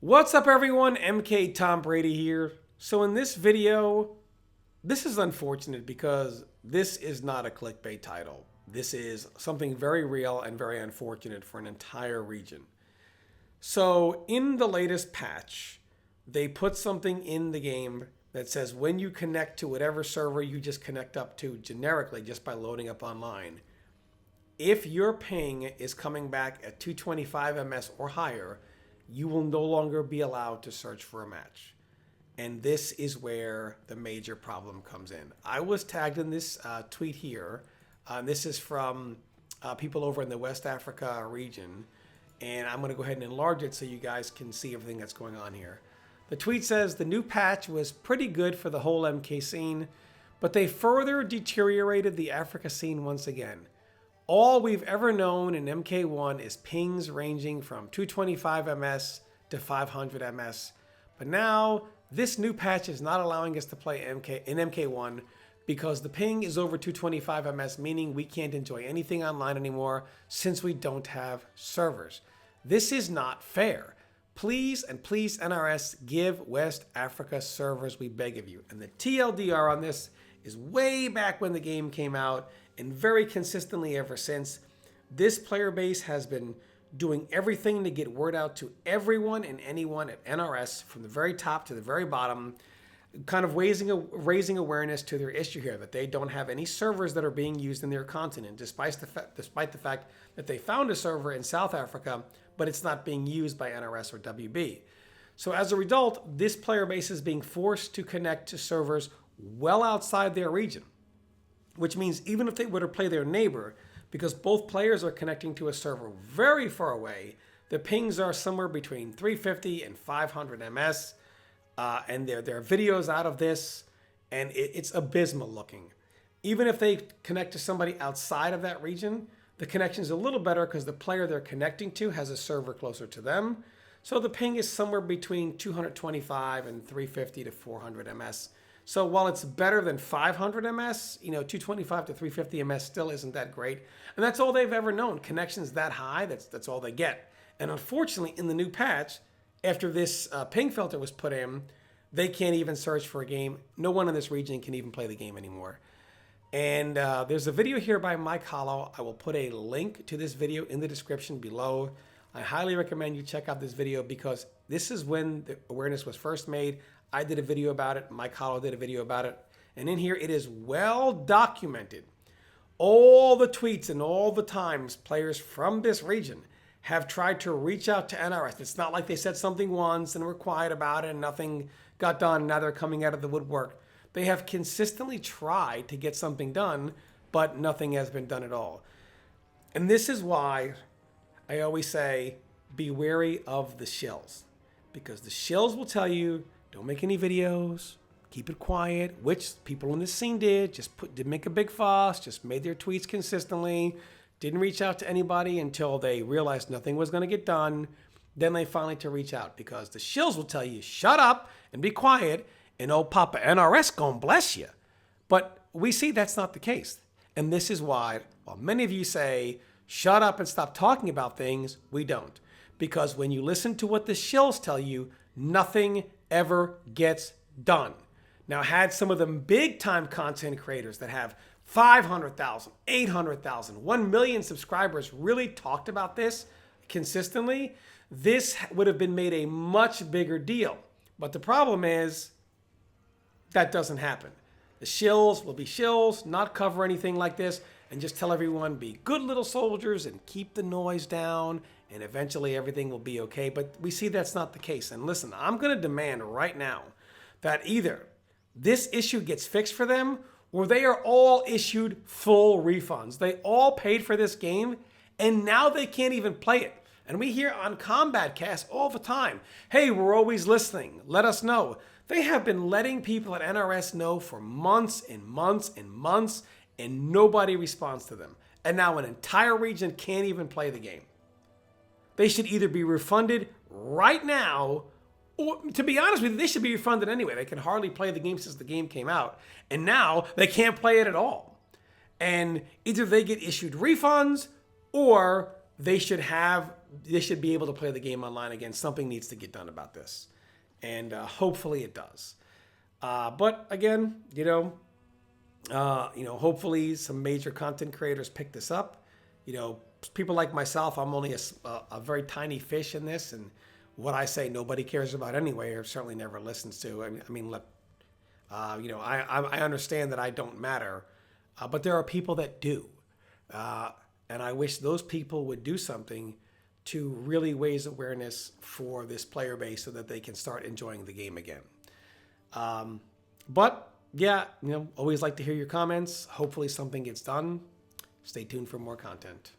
What's up everyone, MK Tom Brady here. So in this video, this is unfortunate because this is not a clickbait title. This is something very real and very unfortunate for an entire region. So in the latest patch, they put something in the game that says when you connect to whatever server you just connect up to generically just by loading up online, if your ping is coming back at 225 ms or higher, you will no longer be allowed to search for a match. And this is where the major problem comes in. I was tagged in this tweet here. This is from people over in the West Africa region. And I'm going to go ahead and enlarge it so you guys can see everything that's going on here. The tweet says the new patch was pretty good for the whole MK scene, but they further deteriorated the Africa scene once again. All we've ever known in MK1 is pings ranging from 225 ms to 500 ms. But now, this new patch is not allowing us to play in MK1 because the ping is over 225 ms, meaning we can't enjoy anything online anymore since we don't have servers. This is not fair. Please and please NRS, give West Africa servers, we beg of you. And the TLDR on this is way back when the game came out, and very consistently ever since. This player base has been doing everything to get word out to everyone and anyone at NRS from the very top to the very bottom, kind of raising awareness to their issue here, that they don't have any servers that are being used in their continent, despite the fact that they found a server in South Africa, but it's not being used by NRS or WB. So as a result, this player base is being forced to connect to servers well outside their region, which means even if they were to play their neighbor, because both players are connecting to a server very far away, the pings are somewhere between 350 and 500 ms, and there are videos out of this, and it's abysmal looking. Even if they connect to somebody outside of that region, the connection is a little better because the player they're connecting to has a server closer to them. So the ping is somewhere between 225 and 350 to 400 ms. So while it's better than 500 ms, 225 to 350 ms still isn't that great. And that's all they've ever known. Connections that high, that's all they get. And unfortunately, in the new patch, after this ping filter was put in, they can't even search for a game. No one in this region can even play the game anymore. And there's a video here by Mike Hollow. I will put a link to this video in the description below. I highly recommend you check out this video because this is when the awareness was first made. I did a video about it. Mike Hollow did a video about it. And in here, it is well documented. All the tweets and all the times players from this region have tried to reach out to NRS. It's not like they said something once and were quiet about it and nothing got done. Now they're coming out of the woodwork. They have consistently tried to get something done, but nothing has been done at all. And this is why I always say, be wary of the shills. Because the shills will tell you, don't make any videos, keep it quiet, which people in this scene did. Didn't make a big fuss, just made their tweets consistently, didn't reach out to anybody until they realized nothing was going to get done. Then they finally had to reach out because the shills will tell you, shut up and be quiet, and old Papa NRS gonna bless you. But we see that's not the case. And this is why, while many of you say, shut up and stop talking about things, we don't. Because when you listen to what the shills tell you, nothing ever gets done. Now, had some of them big time content creators that have 500,000, 800,000, 1 million subscribers really talked about this consistently, this would have been made a much bigger deal. But the problem is that doesn't happen. The shills will be shills, not cover anything like this, and just tell everyone be good little soldiers and keep the noise down, and eventually everything will be okay. But we see that's not the case. And listen, I'm going to demand right now that either this issue gets fixed for them or they are all issued full refunds. They all paid for this game and now they can't even play it. And we hear on Combat Cast all the time, hey, we're always listening. Let us know. They have been letting people at NRS know for months and months and months, and nobody responds to them. And now an entire region can't even play the game. They should either be refunded right now, or to be honest with you, they should be refunded anyway. They can hardly play the game since the game came out. And now they can't play it at all. And either they get issued refunds or they should have they should be able to play the game online again. Something needs to get done about this, and hopefully it does. But again, hopefully some major content creators pick this up. People like myself, I'm only a very tiny fish in this, and what I say nobody cares about anyway, or certainly never listens to. I mean, look, I understand that I don't matter, but there are people that do, and I wish those people would do something to really raise awareness for this player base so that they can start enjoying the game again. But yeah, always like to hear your comments. Hopefully something gets done. Stay tuned for more content.